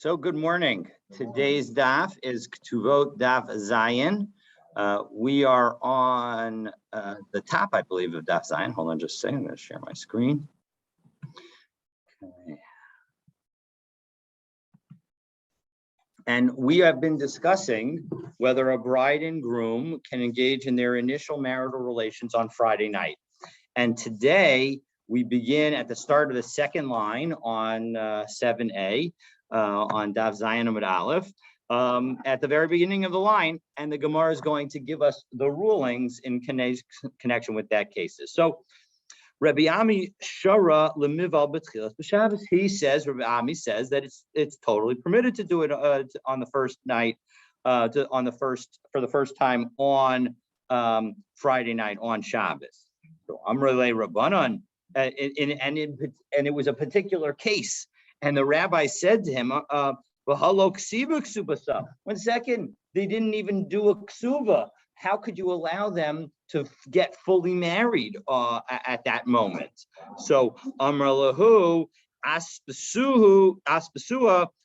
So good morning. Today's daf is Ketubot daf Zayin. We are on the top, I believe, of daf Zayin. Hold on just a second. I'm going to share my screen. Okay. And we have been discussing whether a bride and groom can engage in their initial marital relations on Friday night. And today we begin at the start of the second line on 7a. On Daf Zayin Amud Aleph, at the very beginning of the line, and the Gemara is going to give us the rulings in connection with that cases. So, Rabbi Ami Shara Lemival B'Tchilas B'Shabbos. He says, Rabbi Ami says that it's totally permitted to do it on the first night, for the first time on Friday night on Shabbos. So Amrele Rabbanan, and it was a particular case. And the rabbi said to him, 1 second, they didn't even do a ksuva. How could you allow them to get fully married at that moment? So, Amar lahu, aspasuha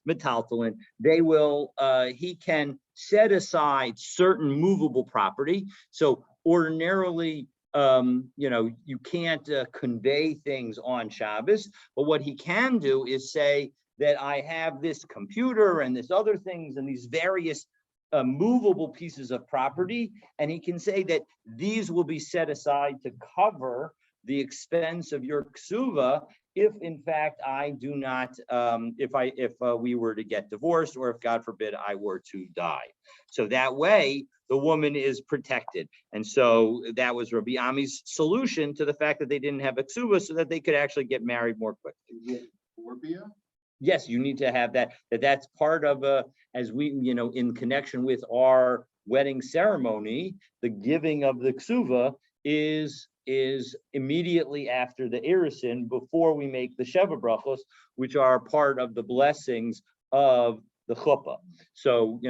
metaltalin. They will, he can set aside certain movable property. So ordinarily, you can't convey things on Shabbos, but what he can do is say that I have this computer and this other things and these various movable pieces of property, and he can say that these will be set aside to cover the expense of your ksuva if in fact I do not, if we were to get divorced, or if God forbid I were to die. So that way the woman is protected. And so that was Rabbi Ami's solution to the fact that they didn't have a ksuva, so that they could actually get married more quickly. Yes, you need to have that. That's part of as we, in connection with our wedding ceremony, the giving of the ksuva is immediately after the irisin, before we make the sheva brachos, which are part of the blessings of the chuppah. So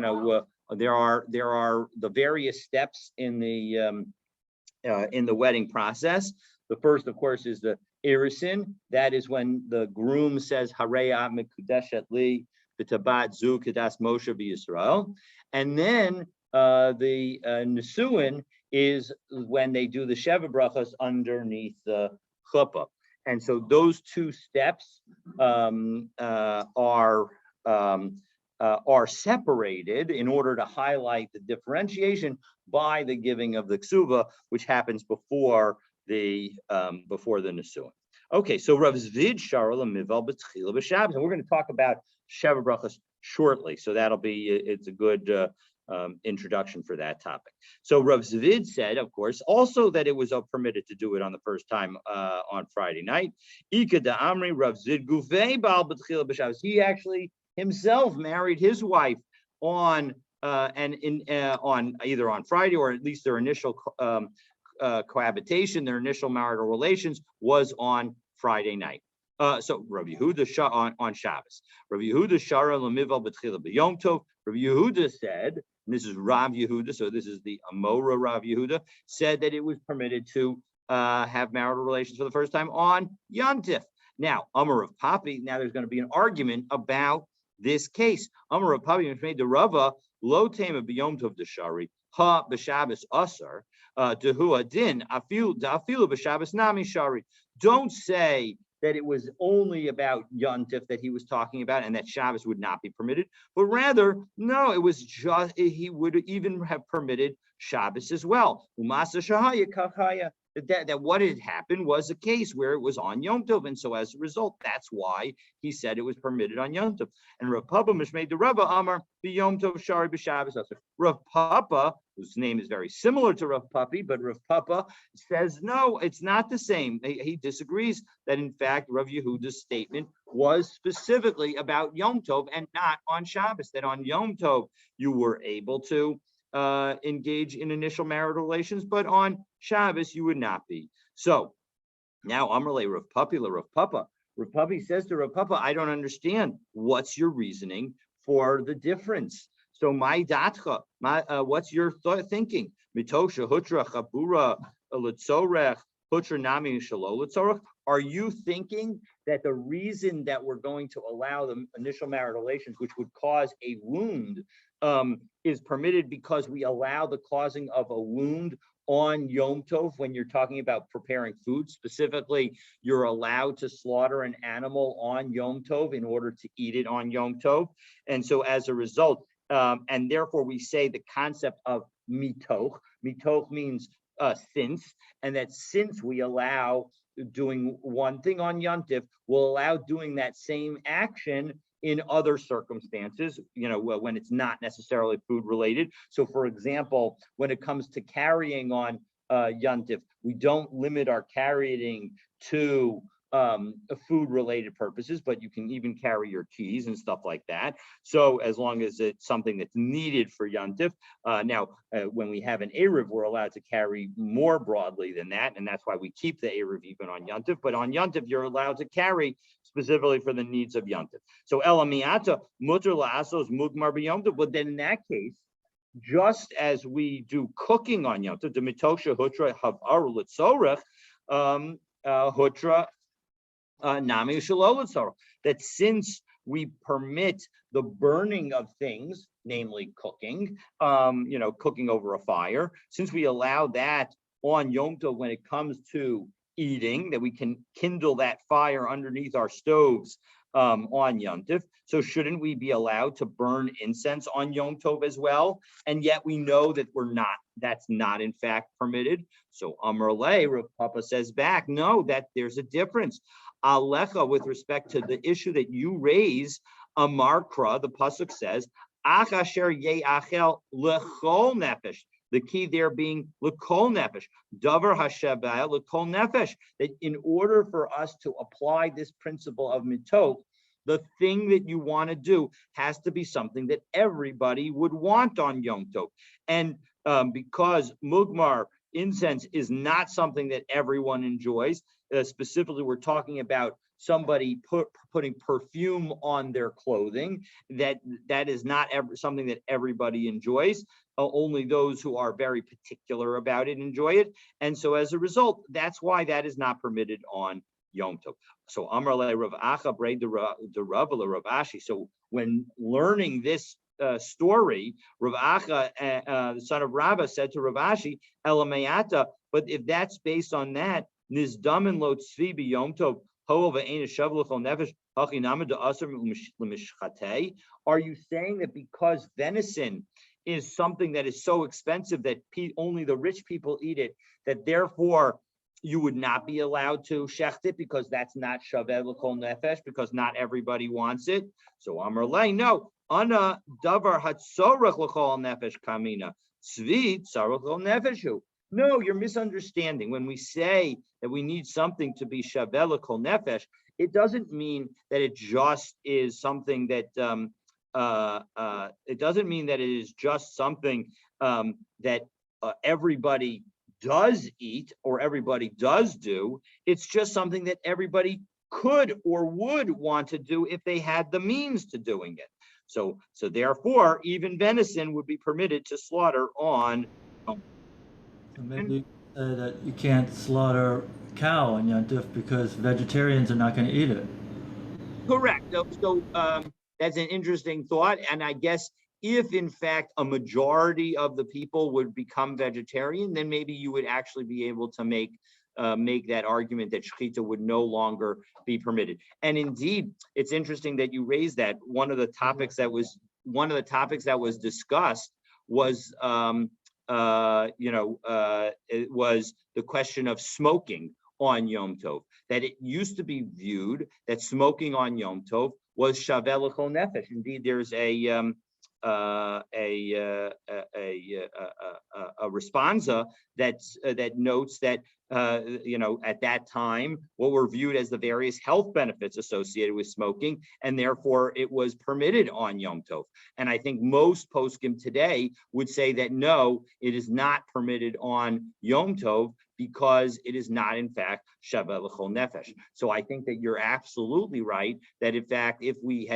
there are the various steps in the wedding process. The first, of course, is the irisin. That is when the groom says Hareya Mikudeshet Li B'Tabat Zu Kedas Moshe B'Yisrael, and then the Nisuin is when they do the Sheva Brachos underneath the chuppah. And so those two steps are separated in order to highlight the differentiation by the giving of the ksuva, which happens before the Nisuin. Okay, so Rav Zvid Shara L'Mival B'Tchila B'Shabbos, and we're going to talk about Sheva Brachos shortly. So it's a good introduction for that topic. So Rav Zvid said, of course, also that it was permitted to do it on the first time on Friday night. Ika da Amri Rav Zvid Gufei Bal B'Tchila B'Shabbos. He actually himself married his wife on either on Friday, or at least their initial cohabitation, their initial marital relations was on Friday night. So Rav Yehuda on Shabbos. Rav Yehuda Shara L'Mival B'Tchila B'Yom Tov. Rav Yehuda said, and this is Rav Yehuda, so this is the Amora Rav Yehuda, said that it was permitted to have marital relations for the first time on Yom Tif. Now, Amar of Papi, now there's going to be an argument about this case. Amar of Papi made the Rava Lo Tema B'Yom Tov Deshari Ha B'Shabbos Asar Dehu Adin Afilu B'Shabbos Nami Shari. Don't say that it was only about Yom Tif that he was talking about, and that Shabbos would not be permitted, but rather, no, it was just, he would even have permitted Shabbos as well. Umasa Shahaya Kachaya. That what had happened was a case where it was on Yom Tov, and so as a result, that's why he said it was permitted on Yom Tov. And Rav Papa made the Rava Amar B'Yom Tov Shari B'Shabbos. Rav Papa, whose name is very similar to Rav Papi, but Rav Papa says no, it's not the same. He disagrees that in fact Rav Yehuda's statement was specifically about Yom Tov and not on Shabbos. That on Yom Tov you were able to engage in initial marital relations, but on Shabbos you would not be. So now Amrle Rav Papi la Rav Papa. Rav Papi says to Rav Papa, I don't understand. What's your reasoning for the difference? So my datcha, what's your thinking? Mitosha hutra chabura litzorech hutra nami shalo litzorech. are you thinking that the reason that we're going to allow the initial marital relations, which would cause a wound, is permitted because we allow the causing of a wound on Yom Tov when you're talking about preparing food? Specifically, you're allowed to slaughter an animal on Yom Tov in order to eat it on Yom Tov. And so as a result, and therefore we say the concept of mitoch. Mitoch means since, and that since we allow doing one thing on Yom Tov, we'll allow doing that same action in other circumstances, when it's not necessarily food related. So for example, when it comes to carrying on Yom Tov, we don't limit our carrying to food related purposes, but you can even carry your cheese and stuff like that. So as long as it's something that's needed for Yom Tov. Now, when we have an Erev, we're allowed to carry more broadly than that, and that's why we keep the Erev even on Yom Tov. But on Yom Tov, you're allowed to carry specifically for the needs of Yom Tov. So Elamiata mutter la'asos mugmar b'Yom Tov. But then in that case, just as we do cooking on Yom Tov, the mitosha hutra havar l'tzorech hutra nami shelo, that since we permit the burning of things, namely cooking, cooking over a fire, since we allow that on Yom Tov when it comes to eating, that we can kindle that fire underneath our stoves on Yom Tov, so shouldn't we be allowed to burn incense on Yom Tov as well? And yet we know that that's not in fact permitted. So Amar Le, Rav Papa says back, no, that there's a difference. Alecha, with respect to the issue that you raise, Amarkra, the pasuk says, Ach asher ye'achel lechol nefesh. The key there being lekol nefesh, davar hashabaya lekol nefesh. That in order for us to apply this principle of mitot, the thing that you want to do has to be something that everybody would want on Yom Tov. And because mugmar, incense, is not something that everyone enjoys, specifically we're talking about somebody putting perfume on their clothing, that is not something that everybody enjoys. Only those who are very particular about it enjoy it. And so as a result, that's why that is not permitted on Yom Tov. So Amar le Rav Acha brei de Rav Ashi. So when learning this story, Rav Acha, the son of Rabba, said to Rav Ashi, Elamayata, but if that's based on that, Nizdamin lo tzvi b'Yom Tov, are you saying that because venison is something that is so expensive that only the rich people eat it, that therefore you would not be allowed to shecht it because that's not shaveh l'kol nefesh, because not everybody wants it? So Amar Lei, no, ana davar hatzorach l'kol nefesh kamina, tzvi tzarach l'kol nefeshu. No, you're misunderstanding. When we say that we need something to be shaveh l'kol nefesh, it doesn't mean that it just is something that it doesn't mean that it is just something that everybody does eat or everybody does do. It's just something that everybody could or would want to do if they had the means to doing it. So therefore, even venison would be permitted to slaughter on. So maybe say that you can't slaughter cow on Yom Tov because vegetarians are not going to eat it. Correct. So that's an interesting thought. And I guess if in fact a majority of the people would become vegetarian, then maybe you would actually be able to make that argument that shechita would no longer be permitted. And indeed, it's interesting that you raised that. One of the topics that was discussed was it was the question of smoking on Yom Tov. That it used to be viewed that smoking on Yom Tov was shaveh l'kol nefesh. Indeed, there's a responsa that notes that at that time what were viewed as the various health benefits associated with smoking, and therefore it was permitted on Yom Tov. And I think most poskim today would say that no, it is not permitted on Yom Tov because it is not in fact shaveh l'kol nefesh. So I think that you're absolutely right that in fact if we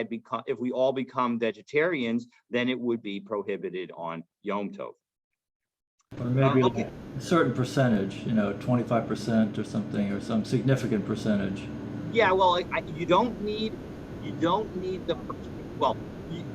all become vegetarians, then it would be prohibited on Yom Tov. Or maybe Okay. like a certain percentage, 25% or something, or some significant percentage. Yeah, well, you don't need the well,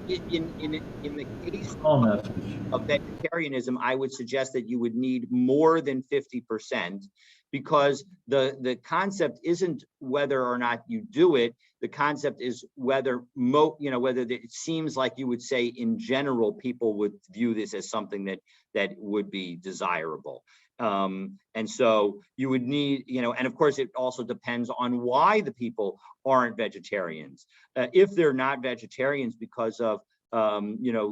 in the case All message. of vegetarianism, I would suggest that you would need more than 50% because the concept isn't whether or not you do it. The concept is whether whether it seems like you would say in general people would view this as something that would be desirable. And so you would need, and of course it also depends on why the people aren't vegetarians. If they're not vegetarians because of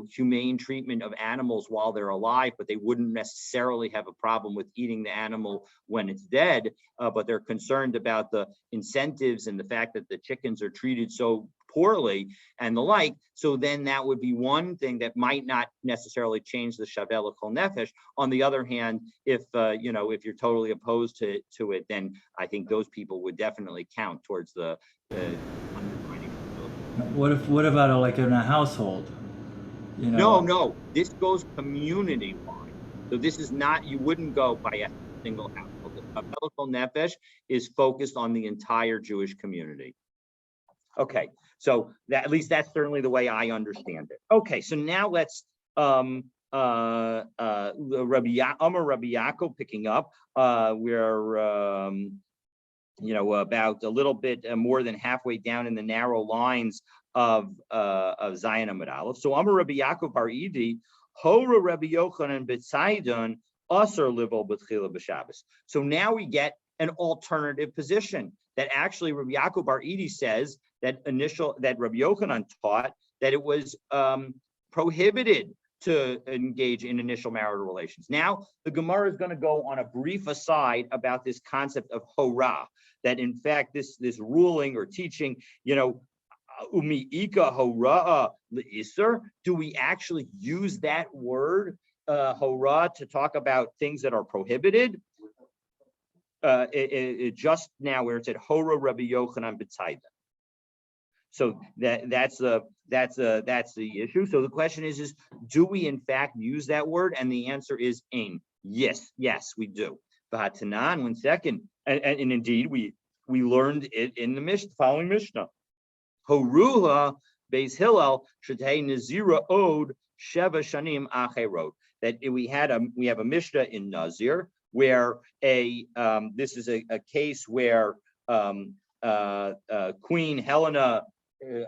humane treatment of animals while they're alive, but they wouldn't necessarily have a problem with eating the animal when it's dead, but they're concerned about the incentives and the fact that the chickens are treated so poorly and the like. So then that would be one thing that might not necessarily change the Shaveh L'Kol Nefesh. On the other hand, if you're totally opposed to it, then I think those people would definitely count towards the undermining. What about like in a household? No, this goes community wide. So this is not, you wouldn't go by a single household. The Shaveh L'Kol Nefesh is focused on the entire Jewish community. Okay, so that, at least that's certainly the way I understand it. Okay, so now let's Rabbi Yaakov picking up. We're about a little bit more than halfway down in the narrow lines of Zion Amud Aleph. So Amar Rabbi Yaakov Bar Idi, Hora Rabbi Yochanan B'Tzaydon, Asar Livo B'Tchila B'Shabbos. So now we get an alternative position that actually Rabbi Yaakov Bar Idi says that Rabbi Yochanan taught that it was prohibited to engage in initial marital relations. Now, the Gemara is going to go on a brief aside about this concept of hora, that in fact, this ruling or teaching, umiika hora le'iser, do we actually use that word, hora, to talk about things that are prohibited? It just now where it said hora Rabbi Yochanan B'Tzaydon. So that's the issue. So the question is do we in fact use that word? And the answer is ain. Yes, we do. V'hatanan, 1 second, and indeed we learned it in the following Mishnah. Horuha Beis Hillel Shetei Nazira Od Sheva Shanim Acherot. That we have a Mishnah in Nazir where this is a case where Queen Helena,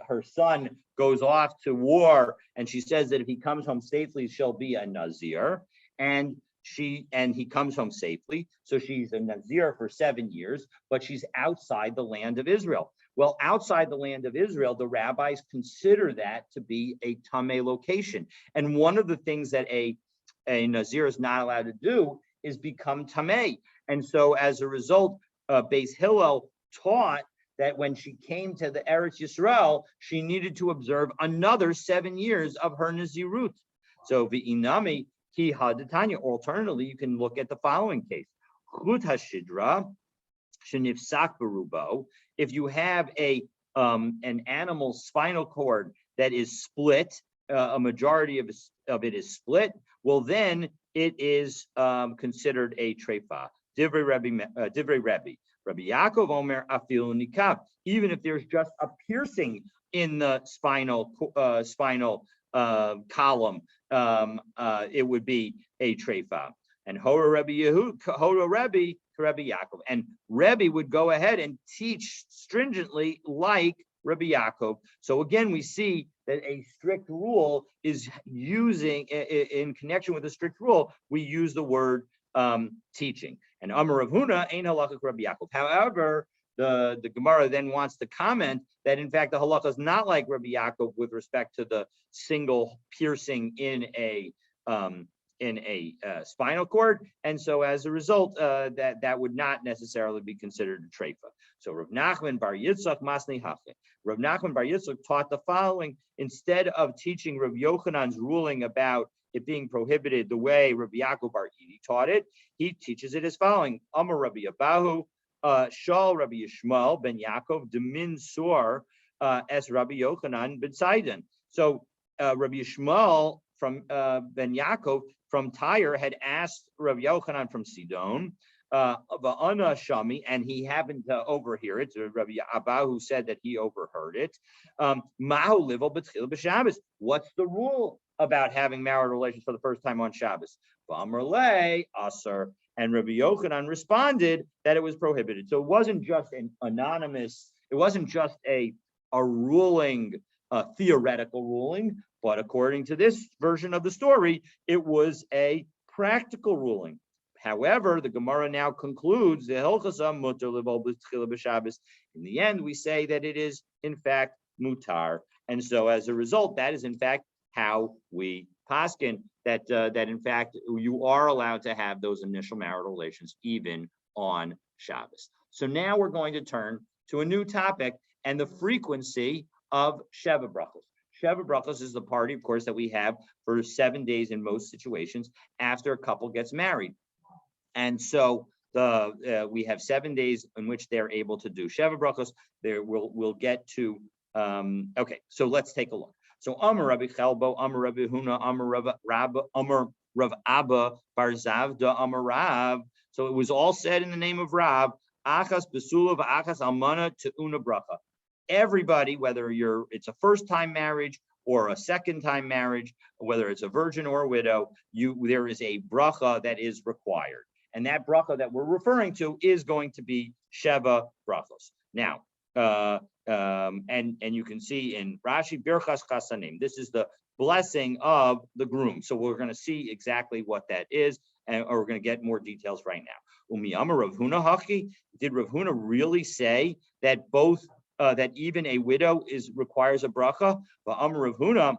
her son, goes off to war, and she says that if he comes home safely, she'll be a Nazir, and he comes home safely, so she's a Nazir for 7 years, but she's outside the land of Israel. Well, outside the land of Israel, the rabbis consider that to be a tameh location, and one of the things that a Nazir is not allowed to do is become tameh, and so as a result, Beis Hillel taught that when she came to the Eretz Yisrael, she needed to observe another 7 years of her Nazirut. So v'inami ki hadatanya. Alternatively, you can look at the following case: Chut hashidra shenifsak berubo. If you have an animal's spinal cord that is split, a majority of it is split, well then it is considered a treifa. Divrei Rebbe. Rabbi Yaakov Omer afilu nikav. Even if there's just a piercing in the spinal column, it would be a treifa. And Hora Rebbe Yaakov. And Rebbe would go ahead and teach stringently like Rabbi Yaakov. So again, we see that a strict rule is using, in connection with a strict rule, we use the word teaching. And Amar Rav Huna ain't halachik Rabbi Yaakov. However, the Gemara then wants to comment that in fact the halacha is not like Rabbi Yaakov with respect to the single piercing in a spinal cord, and so as a result, that would not necessarily be considered a treifa. So Rav Nachman Bar Yitzchak Masni Hache. Rav Nachman Bar Yitzchak taught the following: instead of teaching Rav Yochanan's ruling about it being prohibited the way Rabbi Yaakov Bar Idi taught it, he teaches it as following: Amar Rabbi Abahu, Shal Rabbi Yishmael ben Yaakov Demin Sur es Rabbi Yochanan ben Sidon. So Rabbi Yishmael Ben Yaakov from Tyre had asked Rav Yochanan from Sidon, Va'ana Shami, and he happened to overhear it. Rabbi Abahu said that he overheard it. Mahu livel b'tchil b'Shabbos. What's the rule about having marital relations for the first time on Shabbos? V'amrlei aser. And Rabbi Yochanan responded that it was prohibited. So it wasn't just an anonymous, it wasn't just a ruling, a theoretical ruling, but according to this version of the story, it was a practical ruling. However, the Gemara now concludes the in the end, we say that it is in fact mutar, and so as a result, that is in fact how we paskin that in fact you are allowed to have those initial marital relations even on Shabbos. So now we're going to turn to a new topic and the frequency of Sheva Brachos. Sheva Brachos is the party, of course, that we have for 7 days in most situations after a couple gets married. And so we have 7 days in which they're able to do Sheva Brachos. There we'll get to, okay, so let's take a look. So Amar Rabbi Chelbo, Amar Rabbi Huna, Amar Rav Abba, Bar Zavda, Amar Rav. So it was all said in the name of Rav, Achas Besula Achas Almana Te'una Bracha. Everybody, whether it's a first-time marriage or a second-time marriage, whether it's a virgin or a widow, there is a bracha that is required. And that bracha that we're referring to is going to be Sheva Brachos. Now, and you can see in Rashi, Birchas Chasanim, this is the blessing of the groom. So we're going to see exactly what that is, and we're going to get more details right now. Umiyama Rav Huna Haki, did Rav Huna really say that that even a widow requires a bracha? But Amar Rav Huna,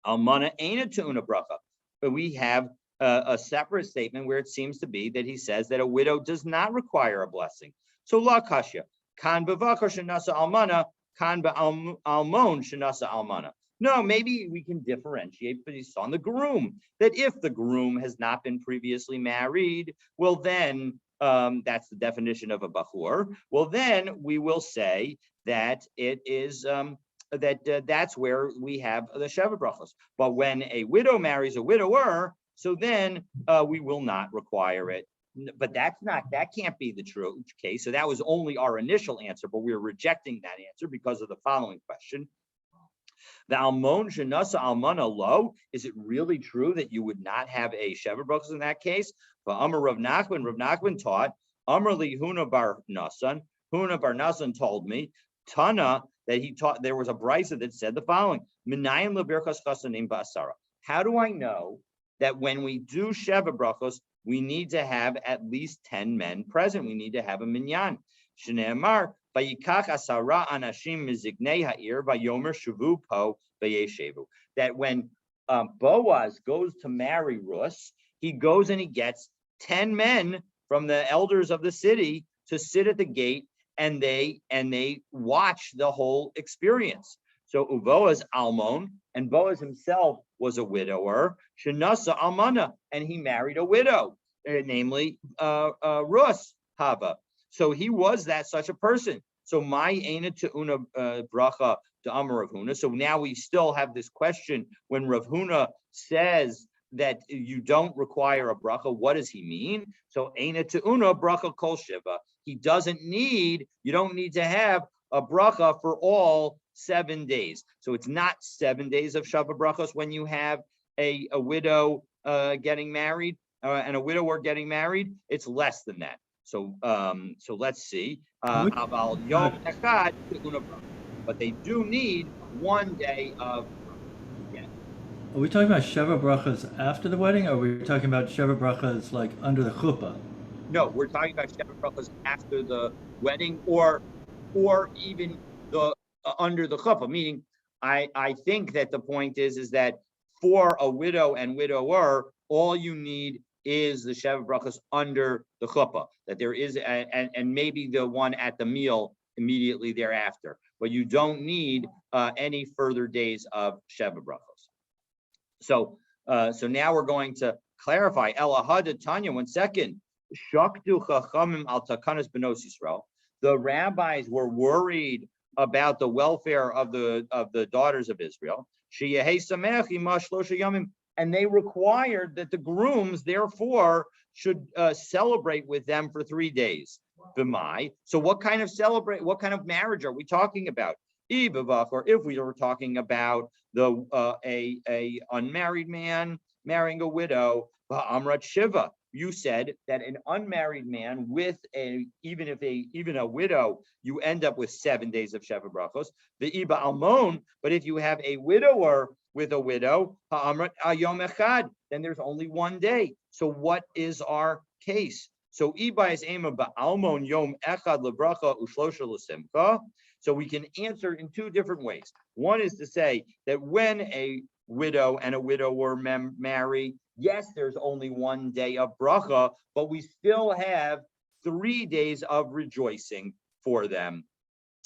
Almana Eina Te'una Bracha. But we have a separate statement where it seems to be that he says that a widow does not require a blessing. So la kashya, kan bevachar shenasa almana, kan be'almon shenasa almana. No, maybe we can differentiate based on the groom, that if the groom has not been previously married, well then, that's the definition of a bachur, well then we will say that it is, that's where we have the Sheva Brachos. But when a widow marries a widower, so then we will not require it. But that can't be the true case. So that was only our initial answer, but we're rejecting that answer because of the following question. The almon shenasa almana lo, is it really true that you would not have a Sheva Brachos in that case? But Amar Rav Nachman taught, Amar li Huna bar Nasan told me, Tana, that he taught, there was a brisa that said the following, Minayin lebirchas chasanim ba'asara. How do I know that when we do Sheva Brachos, we need to have at least 10 men present? We need to have a minyan. Shneimar, vayikach asara anashim mizignei ha'ir vayomer shuvu po vayeshevu. That when Boaz goes to marry Rus, he goes and he gets 10 men from the elders of the city to sit at the gate, and they watch the whole experience. So Boaz almon, and Boaz himself was a widower, shenasa almana, and he married a widow, namely Rus Hava. So he was such a person. So my Eina Te'una bracha to Amar Rav Huna. So now we still have this question when Rav Huna says that you don't require a bracha. What does he mean? So Eina Te'una bracha kol shiva. You don't need to have a bracha for all 7 days. So it's not 7 days of Sheva Brachos when you have a widow getting married and a widower getting married. It's less than that. So let's see. But they do need 1 day of. Yeah. Are we talking about Sheva Brachos after the wedding, or are we talking about Sheva Brachos like under the chuppah? No, we're talking about Sheva Brachos after the wedding, or even the under the chuppah. Meaning, I think that the point is that for a widow and widower, all you need is the Sheva Brachos under the chuppah. That there is, and maybe the one at the meal immediately thereafter. But you don't need any further days of Sheva Brachos. So now we're going to clarify. Elahad Tanya, 1 second. Shakdu chachamim al takanas benos Yisrael. The rabbis were worried about the welfare of the daughters of Israel. And they required that the grooms, therefore, should celebrate with them for 3 days. So what kind of marriage are we talking about? Or if we were talking about a unmarried man marrying a widow, Amrat Shiva, you said that an unmarried man with even a widow, you end up with 7 days of Sheva Brachos. The Iba Almon, but if you have a widower with a widow, Amrat Ayom Echad, then there's only 1 day. So what is our case? So Iba is Ema Ba'almon Yom Echad LeBracha Ushlosha L'Simcha. So we can answer in 2 different ways. One is to say that when a widow and a widower marry, yes, there's only 1 day of bracha, but we still have 3 days of rejoicing for them.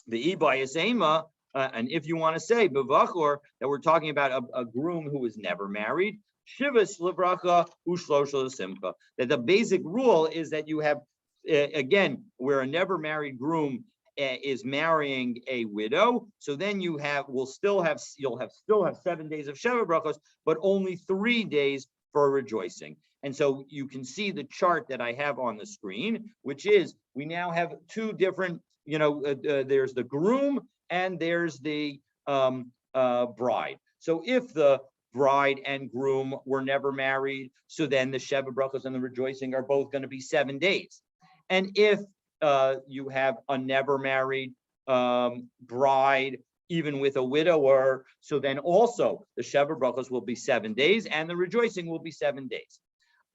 The Iba is Ema, and if you want to say bevachor, that we're talking about a groom who is never married, shivas lebracha ushlosha simcha. That the basic rule is that you have, again, where a never married groom is marrying a widow, so then you'll still have 7 days of Sheva Brachos, but only 3 days for rejoicing. And so you can see the chart that I have on the screen, which is we now have 2 different, there's the groom and there's the bride. So if the bride and groom were never married, so then the Sheva Brachos and the rejoicing are both going to be 7 days. And if you have a never married bride, even with a widower, so then also the Sheva Brachos will be 7 days and the rejoicing will be 7 days.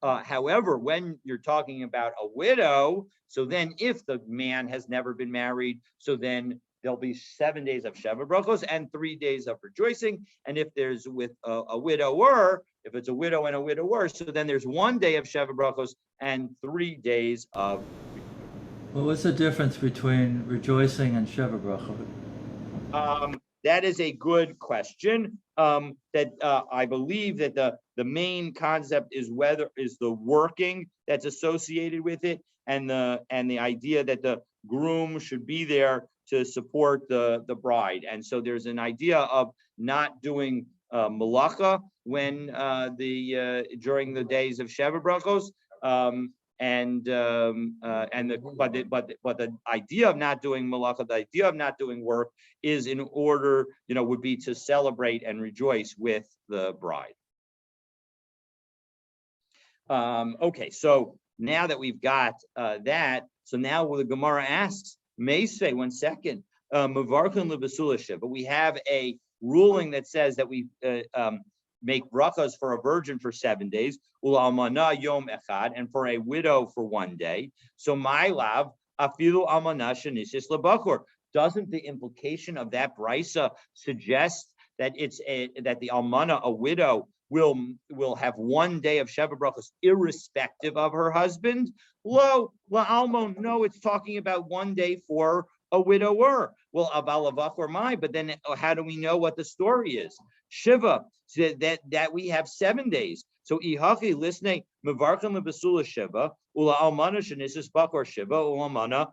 However, when you're talking about a widow, so then if the man has never been married, so then there'll be 7 days of Sheva Brachos and 3 days of rejoicing. And if there's with a widower, if it's a widow and a widower, so then there's 1 day of Sheva Brachos and 3 days of. Well, what's the difference between rejoicing and Sheva Bracha? That is a good question. I believe that the main concept is the working that's associated with it, and the idea that the groom should be there to support the bride. And so there's an idea of not doing malacha when during the days of Sheva Brachos. But the idea of not doing malacha, the idea of not doing work, is in order, would be to celebrate and rejoice with the bride. Okay, so now that we've got that, so now the Gemara asks, Meisvei, 1 second, Mavarkan lebasula shiva. We have a ruling that says that we make brachas for a virgin for 7 days, u'almana yom echad, and for a widow for 1 day. So my lav afilu almana shenisis lebachor. Doesn't the implication of that brisa suggest that that the almana, a widow, will have 1 day of Sheva Brachos irrespective of her husband? Lo la'almon. No, it's talking about 1 day for a widower. Well, avalavach my, but then how do we know what the story is? Shiva, so that we have 7 days. So ihachi listening mevarkan lebasula shiva ula almana shenisis bakor shiva ula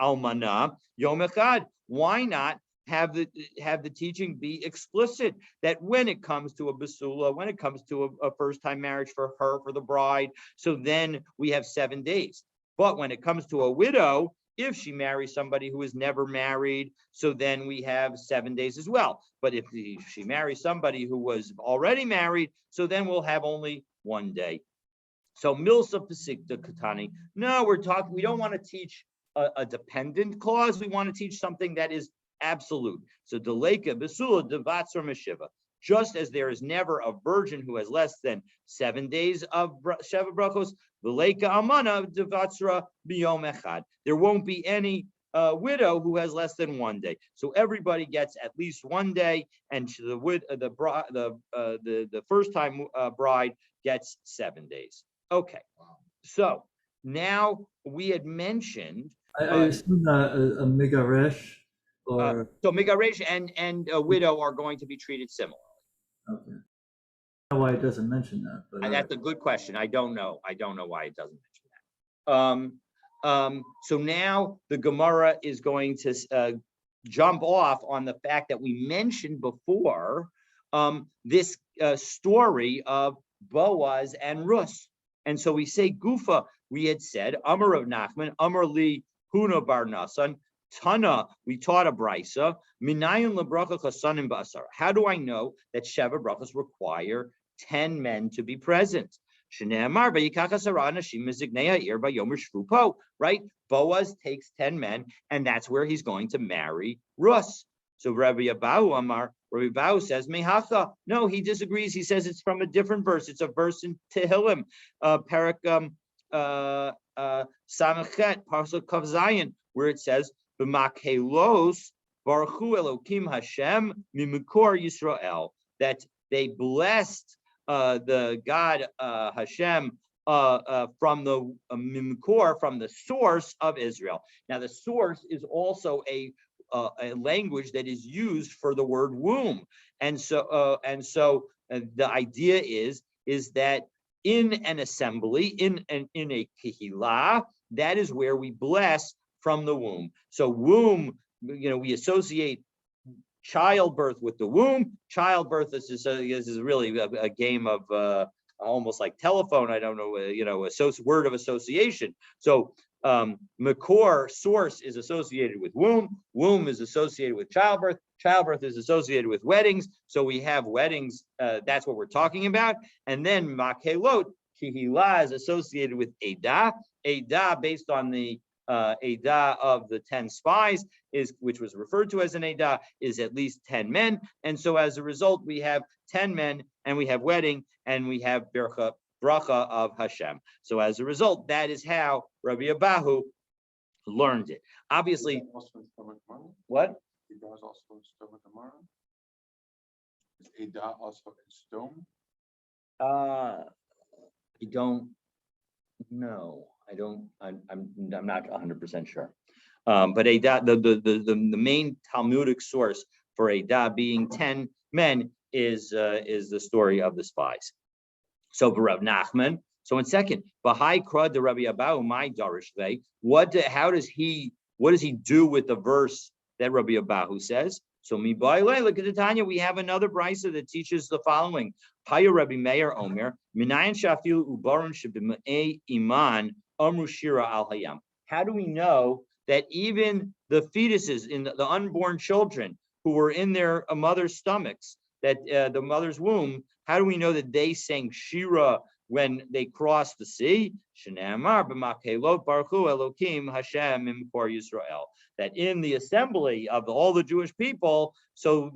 almana yom echad. Why not have the teaching be explicit that when it comes to a basula, when it comes to a first time marriage for the bride, so then we have 7 days. But when it comes to a widow, if she marries somebody who is never married, so then we have 7 days as well. But if she marries somebody who was already married, so then we'll have only 1 day. So milsa pasikta katani. No, we don't want to teach a dependent clause. We want to teach something that is absolute. So deleka besula devatzar meshiva. Just as there is never a virgin who has less than 7 days of Sheva Brachos, deleka amana devatzra biyom echad. There won't be any widow who has less than 1 day. So everybody gets at least 1 day, and the first time bride gets 7 days. Okay, so now we had mentioned. I assume a migaresh or so migaresh and a widow are going to be treated similarly. Okay. I don't know why it doesn't mention that, but And that's a good question. I don't know why it doesn't mention that. So now the Gemara is going to jump off on the fact that we mentioned before this story of Boaz and Rus. And so we say Gufa, we had said, Amar of Nachman, Amar li Huna bar Nasan, Tana, we taught a brisa, Minayin lebracha chasanim basar. How do I know that Sheva brachas require 10 men to be present? Right? Boaz takes 10 men, and that's where he's going to marry Rus. So Rabbi Abahu says, Mehacha. No, he disagrees. He says it's from a different verse. It's a verse in Tehillim, Parak Samachet, Pasuk Kav Zayin, where it says, B'makelos Baruchu Elokim Hashem Mimukor Yisrael, that they blessed the God Hashem from the Mimkor, from the source of Israel. Now, the source is also a language that is used for the word womb, and so the idea is that in an assembly, in a kehillah, that is where we bless from the womb. So womb, we associate childbirth with the womb. Childbirth is really a game of almost like telephone. I don't know, word of association. So Makor, source, is associated with womb. Womb is associated with childbirth. Childbirth is associated with weddings. So we have weddings. That's what we're talking about. And then Makelot, Kihila, is associated with Edah. Edah, based on the Edah of the 10 spies, which was referred to as an Edah, is at least 10 men. And so as a result, we have 10 men, and we have wedding, and we have bracha of Hashem. So as a result, that is how Rabbi Abahu learned it. Obviously, what? Edah is also in stone tomorrow. Is Edah also in stone? I don't know. I'm not 100% sure. But Edah, the main Talmudic source for Edah being 10 men is the story of the spies. So for Rav Nachman, so in second, Bahai Krad the Rabbi Abahu, my Darish Vei, what does he do with the verse that Rabbi Abahu says? So mi ba'ilei, look at the Tanya, we have another brisa that teaches the following. Haya Rabbi Meir Omer, Minayin Shafilu Ubaron Shebimei Iman Amru Shira Al Hayam. How do we know that even the fetuses, in the unborn children who were in their mother's stomachs, that the mother's womb, how do we know that they sang Shira when they crossed the sea? Shenamar b'makelot baruchu Elokim Hashem imkor Yisrael. That in the assembly of all the Jewish people, so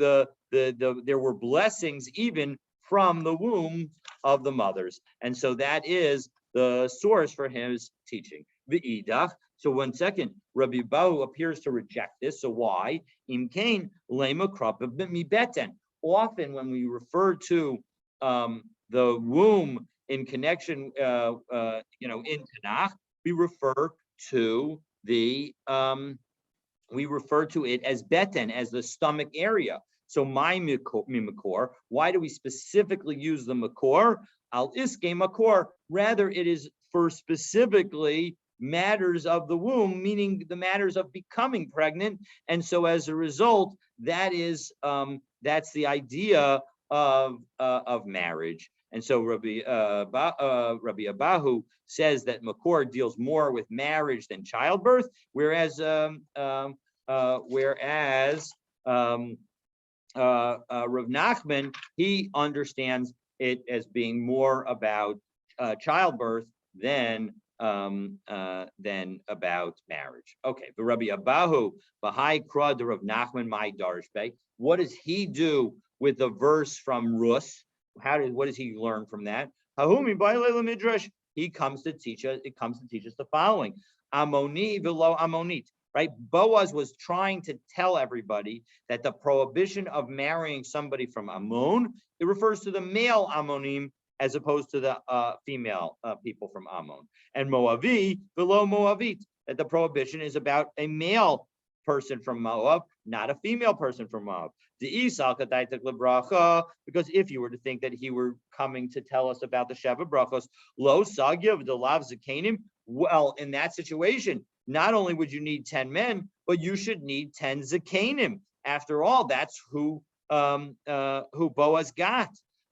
there were blessings even from the womb of the mothers, and so that is the source for his teaching. The idach. So 1 second, Rabbi Abahu appears to reject this. So why? Imkain lema krapa mibeten. Often when we refer to the womb in connection, in Tanakh, we refer to it as beten, as the stomach area. So my mikor, why do we specifically use the makor? Al iske makor. Rather, it is for specifically matters of the womb, meaning the matters of becoming pregnant. And so as a result, that's the idea of marriage. And so Rabbi Abahu says that Makor deals more with marriage than childbirth, whereas Rav Nachman, he understands it as being more about childbirth than about marriage. Okay, but Rabbi Abahu, Bahai Krad the Rav Nachman, my Darish Bey, what does he do with the verse from Rus? What does he learn from that? Hahumi Ba'ilei Midrash. He comes to teach us. It comes to teach us the following: Amoni v'lo Amonit. Right? Boaz was trying to tell everybody that the prohibition of marrying somebody from Ammon, it refers to the male Ammonim as opposed to the female people from Ammon. And Moavi below Moavit, that the prohibition is about a male person from Moab, not a female person from Moab. Because if you were to think that he were coming to tell us about the Sheva Brachos, lo sagyav the lav zakanim, Well, in that situation, not only would you need 10 men, but you should need 10 Zakanim. After all, that's who Boaz got,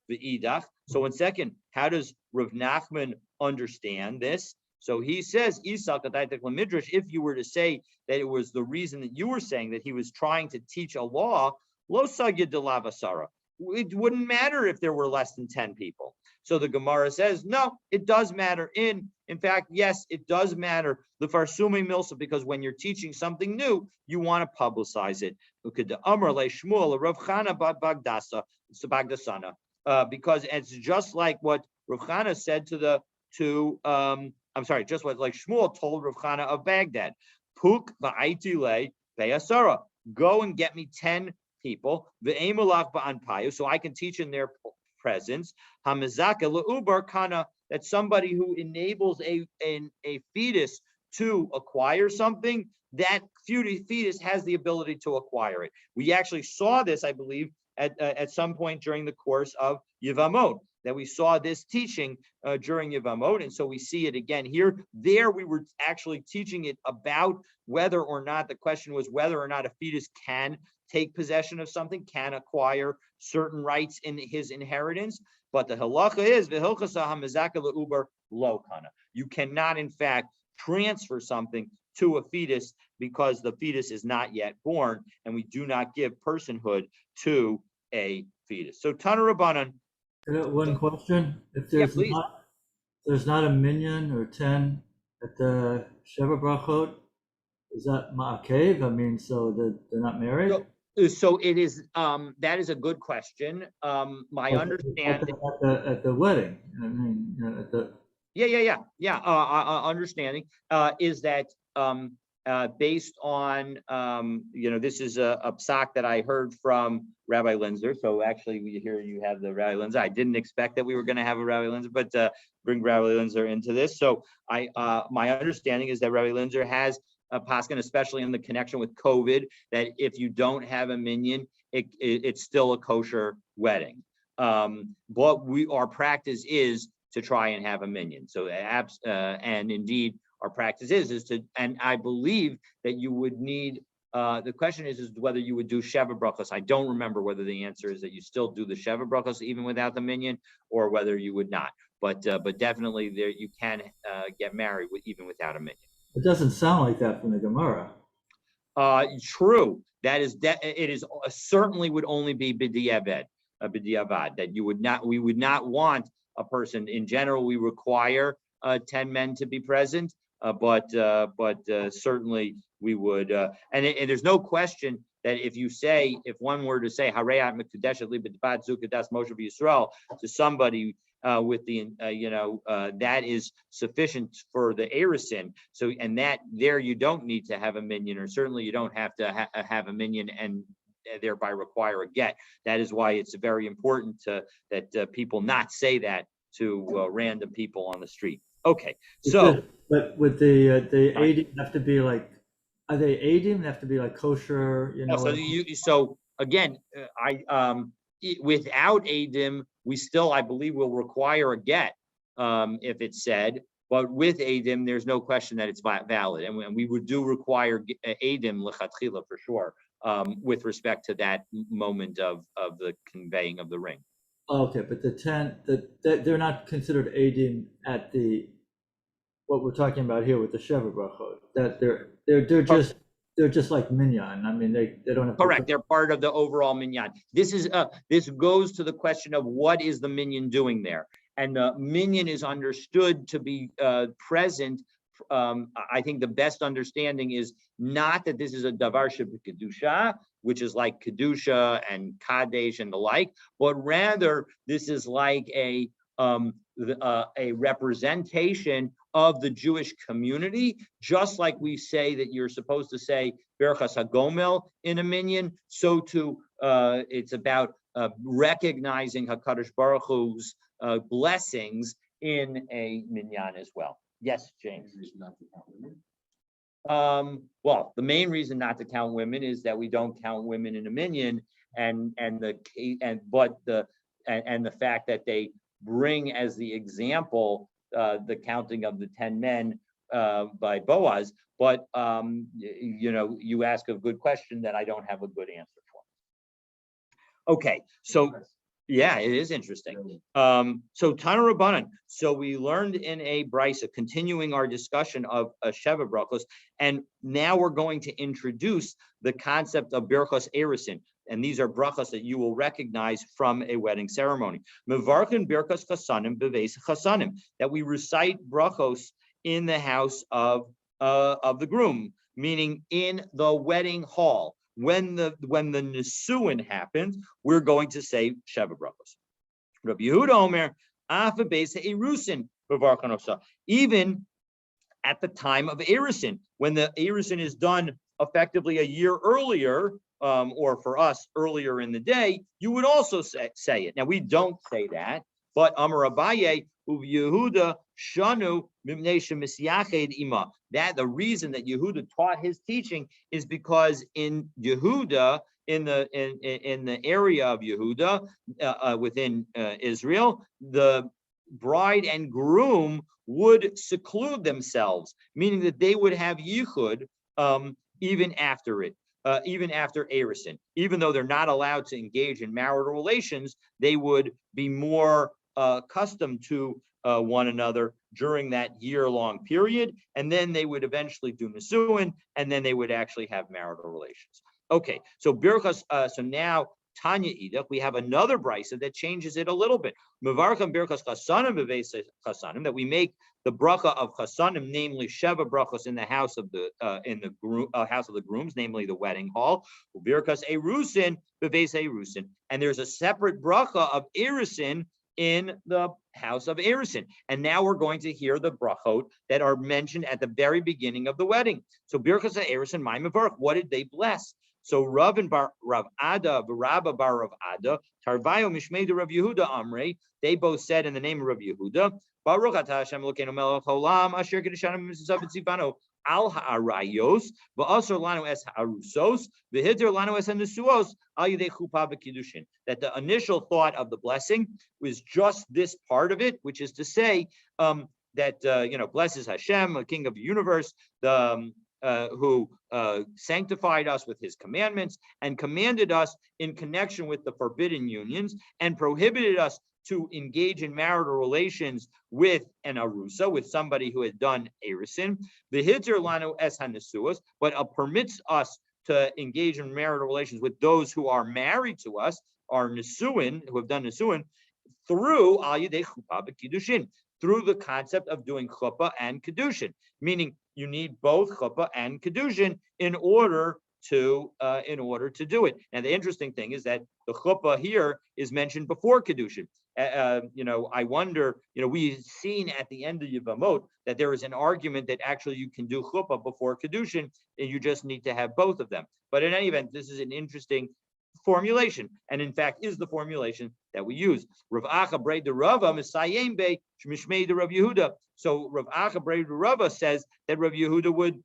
the Idach. So one second, how does Rav Nachman understand this? So he says, if you were to say that it was the reason that you were saying that he was trying to teach a law, lo sagid de lavasara. It wouldn't matter if there were less than 10 people. So the Gemara says, no, it does matter. In fact, yes, it does matter. The farsumi milsa, because when you're teaching something new, you want to publicize it. Because it's just like what Rav Chana said just what like Shmuel told Rav Chana of Baghdad. Puk va'aitile be'asara. Go and get me 10 people, so I can teach in their presence. Hamazaka leubar kana, that somebody who enables a fetus to acquire something, that fetus has the ability to acquire it. We actually saw this, I believe, at some point during the course of Yevamot, that we saw this teaching during Yevamot, and so we see it again here. There we were actually teaching it about whether or not, the question was whether or not a fetus can take possession of something, can acquire certain rights in his inheritance. But the halacha is lo kana. You cannot, in fact, transfer something to a fetus because the fetus is not yet born, and we do not give personhood to a fetus. So Tana Rabbanan. One question: if there's not a minyan or 10 at the Sheva Brachot, is that ma'akev? I mean, so they're not married? So it is. That is a good question. My understanding at the wedding. I mean, at the understanding is that based on this is a psak that I heard from Rabbi Linzer. So actually, here you have the Rabbi Linzer. I didn't expect that we were going to have a Rabbi Linzer, but bring Rabbi Linzer into this. So my understanding is that Rabbi Linzer has a paskin, especially in the connection with COVID, that if you don't have a minyan, it's still a kosher wedding. But our practice is to try and have a minyan. So and indeed our practice is to, and I believe that you would need. The question is whether you would do Sheva Brachos. I don't remember whether the answer is that you still do the Sheva Brachos even without the minyan, or whether you would not. But definitely there you can get married even without a minyan. It doesn't sound like that from the Gemara. True. That is it is certainly would only be b'diavad, that we would not want a person. In general, we require 10 men to be present, but certainly we would. And there's no question that if one were to say Harayat Mekudeshet Li B'Dvat Zukadas Moshe B'Yisrael to somebody with the that is sufficient for the erisin. So and that there you don't need to have a minyan, or certainly you don't have to have a minyan and thereby require a get. That is why it's very important that people not say that to random people on the street. Okay, so but with the Adim have to be like, are they Adim? They have to be like kosher, So again, without Adim, we still, I believe, will require a get if it's said. But with Adim, there's no question that it's valid, and we would do Adim lechatchila for sure with respect to that moment of the conveying of the ring. Okay, but the 10 they're not considered Adim at what we're talking about here with the Sheva Brachot. That they're just like minyan. I mean, they don't have correct. They're part of the overall minyan. This goes to the question of what is the minyan doing there, and the minyan is understood to be present. I think the best understanding is not that this is a davar sheb'kedusha, which is like kedusha and kadesh and the like, but rather this is like a representation of the Jewish community, just like we say that you're supposed to say Berachas HaGomel in a minyan, so too it's about recognizing HaKadosh Baruch Hu's blessings in a minyan as well. Yes, James. Well, the main reason not to count women is that we don't count women in a minyan, and the fact that they bring as the example the counting of the 10 men by Boaz, but you ask a good question that I don't have a good answer for. Okay, so yeah, it is interesting. So Tana Rabbanan. So we learned in a brisa, continuing our discussion of Sheva Brachos, and now we're going to introduce the concept of Birchos Erisin. And these are brachos that you will recognize from a wedding ceremony. Mevarchin Birchos Chasanim Beves Chasanim, that we recite brachos in the house of the groom, meaning in the wedding hall. When the nisuin happens, we're going to say Sheva Brachos. Rabbi Yehuda Omer, Afa Beisa Erusin Bevarchanosa. Even at the time of Erisin, when the Erisin is done effectively a year earlier, or for us earlier in the day, you would also say it. Now we don't say that, but Amar Abaye Uv Yehuda Shanu Mimnei Shemisyached Ima. That the reason that Yehuda taught his teaching is because in Yehuda, in the area of Yehuda, within Israel, the bride and groom would seclude themselves, meaning that they would have yichud even after it. Even after Erisin, even though they're not allowed to engage in marital relations, they would be more accustomed to one another during that year-long period, and then they would eventually do nisuin, and then they would actually have marital relations. Okay, so Birchas, so now Tanya Edach, we have another brisa that changes it a little bit. Mevarcham Birchas Chasanim Beveis Chasanim, that we make the bracha of Chasanim, namely Sheva brachos in the house of the house of the grooms, namely the wedding hall. Birchas Erusin Beveis Erusin, and there's a separate bracha of Erisin in the house of Erisin. And now we're going to hear the brachot that are mentioned at the very beginning of the wedding. So Birchas Erisin, my mevarch, what did they bless? So Rav and Rav Ada, Rabba bar Rav Ada, Tarvayo Mishmei Rav Yehuda Amrei, they both said in the name of Rav Yehuda, Baruch atah Hashem Elokeinu melech haolam asher kedushanim mitzvot tzivano al ha'arayos va'asar lanu es ha'arusos v'hider lanu es ha'nesuos al yidei chuppah v'kiddushin. That the initial thought of the blessing was just this part of it, which is to say that blesses Hashem, the King of the universe, the who sanctified us with his commandments and commanded us in connection with the forbidden unions and prohibited us to engage in marital relations with an arusa, with somebody who had done erisin. The hitzir lanu es hanesuas, but permits us to engage in marital relations with those who are married to us, are nisuin, who have done nisuin, through al yidei chuppah b'kiddushin, through the concept of doing chuppah and kiddushin, meaning you need both chuppah and kiddushin in order to do it. And the interesting thing is that the chuppah here is mentioned before kiddushin. I wonder, we've seen at the end of Yevamot that there is an argument that actually you can do chuppah before kiddushin, and you just need to have both of them. But in any event, this is an interesting formulation, and in fact is the formulation that we use. Rav Acha Brei de Rava Misayim Be Shmishmei de Rav Yehuda. So Rav Acha Brei de Rava says that Rav Yehuda would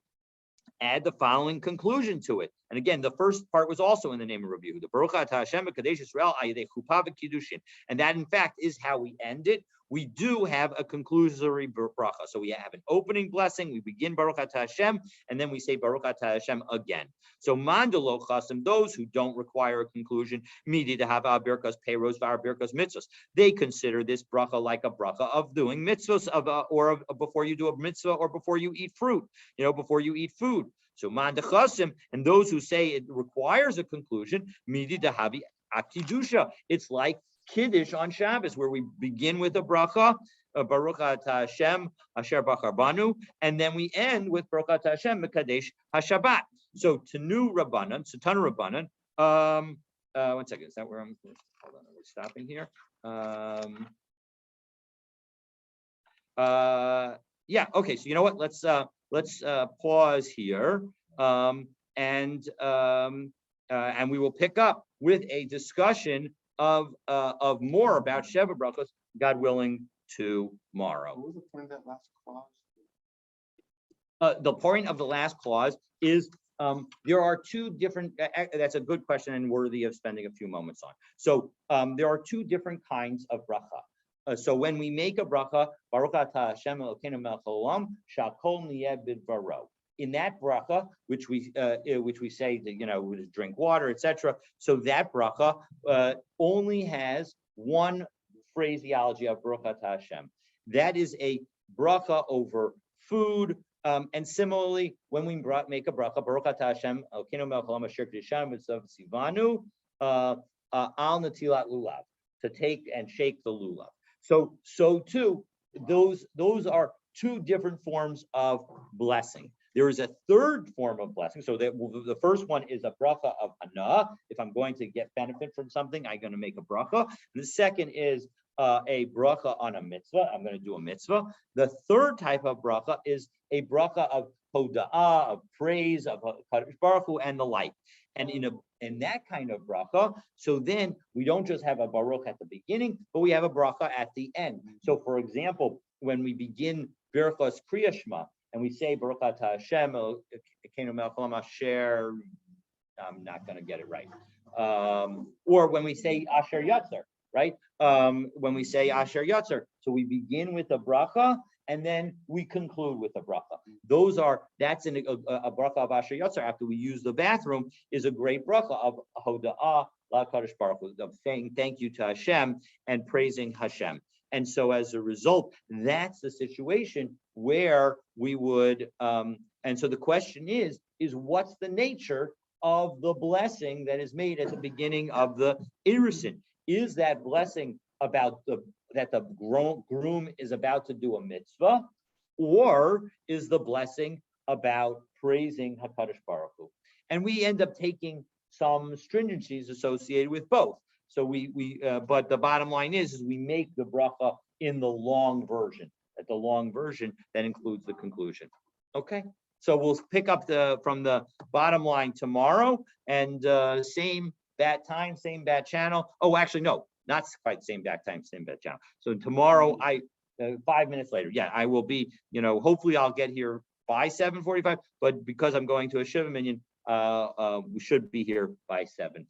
add the following conclusion to it. And again, the first part was also in the name of Rav Yehuda. Baruch atah Hashem v'kadesh Yisrael ayidei chuppah v'kiddushin. And that, in fact, is how we end it. We do have a conclusory bracha. So we have an opening blessing. We begin Baruch atah Hashem, and then we say Baruch atah Hashem again. So mandalo chasim, those who don't require a conclusion, midi to have birkas peiros v'ar birkas mitzvos. They consider this bracha like a bracha of doing mitzvos or before you do a mitzvah or before you eat fruit, before you eat food. So man dechasim, and those who say it requires a conclusion, midi dahavi akidusha. It's like Kiddush on Shabbos, where we begin with a bracha, Baruch atah Hashem asher bachar banu, and then we end with Baruch atah Hashem mekadesh hashabbat. So Tanu Rabbanan, so Tanu Rabbanan. 1 second, is that where I'm? Hold on, we're stopping here. Yeah. Okay. So you know what? Let's pause here, and we will pick up with a discussion of more about Sheva Brachos, God willing, tomorrow. What was the point of that last clause? The point of the last clause is there are two different. That's a good question and worthy of spending a few moments on. So there are two different kinds of bracha. So when we make a bracha, Baruch atah Hashem Elokeinu melech haolam, shakol niyeh bidvaro. In that bracha, which we say that we drink water, etc. So that bracha only has one phraseology of Baruch atah Hashem. That is a bracha over food. And similarly, when we make a bracha, Baruch atah Hashem Elokeinu melech haolam asher k'dishanu mitzav sivanu al natilat lulav, to take and shake the lulav. So too, those are two different forms of blessing. There is a third form of blessing. So that the first one is a bracha of hana. If I'm going to get benefit from something, I'm going to make a bracha. And the second is a bracha on a mitzvah. I'm going to do a mitzvah. The third type of bracha is a bracha of hoda'ah, of praise, of Kadosh Baruch Hu, and the like. And in that kind of bracha, so then we don't just have a baruch at the beginning, but we have a bracha at the end. So for example, when we begin Birchos Kriya Shema, and we say Baruch atah Hashem Elokeinu melech haolam asher, I'm not going to get it right. Or when we say Asher Yatzer, right? When we say Asher Yatzer, so we begin with a bracha and then we conclude with a bracha. That's a bracha of Asher Yatzer. After we use the bathroom, is a great bracha of Hoda'ah La Kadosh Baruch Hu, of saying thank you to Hashem and praising Hashem. And so as a result, that's the situation where we would, and so the question is what's the nature of the blessing that is made at the beginning of the Irusin? Is that blessing about that the groom is about to do a mitzvah, or is the blessing about praising HaKadosh Baruch Hu? And we end up taking some stringencies associated with both. So but the bottom line is we make the bracha in the long version. At the long version, that includes the conclusion. Okay, so we'll pick up from the bottom line tomorrow, and same bat time, same bat channel. Oh, actually, no, not quite same bat time, same bat channel. So tomorrow, 5 minutes later, I will be. Hopefully, I'll get here by 7:45. But because I'm going to a Shiva Minyan, we should be here by 7:50.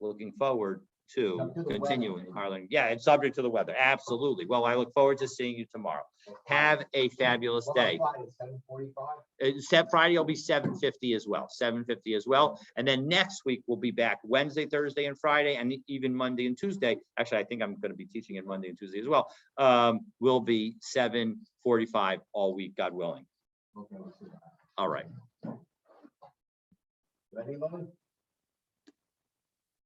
Looking forward to continuing our learning. Yeah, it's subject to the weather. Absolutely. Well, I look forward to seeing you tomorrow. Have a fabulous day. 7:45. Friday will be 7:50 as well. 7:50 as well. And then next week we'll be back Wednesday, Thursday, and Friday, and even Monday and Tuesday. Actually, I think I'm going to be teaching it Monday and Tuesday as well. Will be 7:45 all week, God willing. Okay, let's see. All right. Ready, Lon?